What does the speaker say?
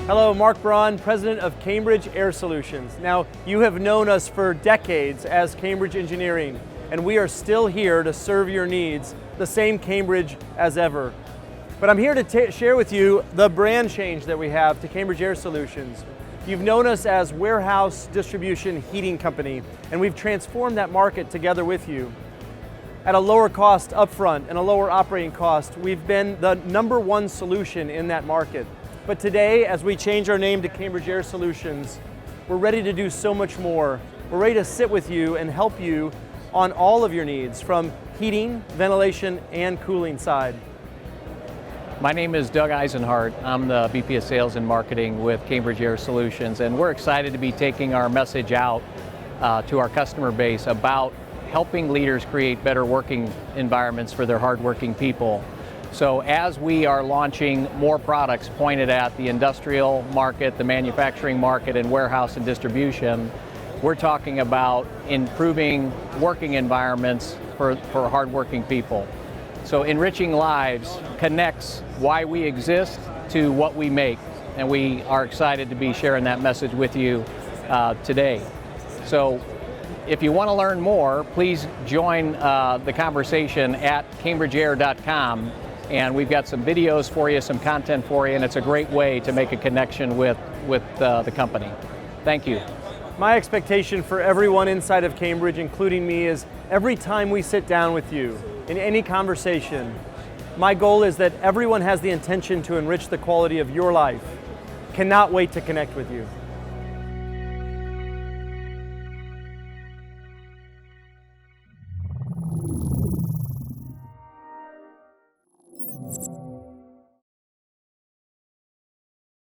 Hello, Mark Braun, President of Cambridge Air Solutions. Now, you have known us for decades as Cambridge Engineering, and we are still here to serve your needs, the same Cambridge as ever. But I'm here to share with you the brand change that we have to Cambridge Air Solutions. You've known us as Warehouse Distribution Heating Company, and we've transformed that market together with you. At a lower cost upfront and a lower operating cost, we've been the #1 solution in that market. But today, as we change our name to Cambridge Air Solutions, we're ready to do so much more. We're ready to sit with you and help you on all of your needs, from heating, ventilation, and cooling side. My name is Doug Eisenhart. I'm the VP of Sales and Marketing with Cambridge Air Solutions, and we're excited to be taking our message out to our customer base about helping leaders create better working environments for their hardworking people. So as we are launching more products pointed at the industrial market, the manufacturing market, and warehouse and distribution, we're talking about improving working environments for hardworking people. So enriching lives connects why we exist to what we make, and we are excited to be sharing that message with you today. So if you want to learn more, please join the conversation at cambridgeair.com. And we've got some videos for you, some content for you, and it's a great way to make a connection with the company. Thank you. My expectation for everyone inside of Cambridge, including me, is every time we sit down with you in any conversation, my goal is that everyone has the intention to enrich the quality of your life. Cannot wait to connect with you.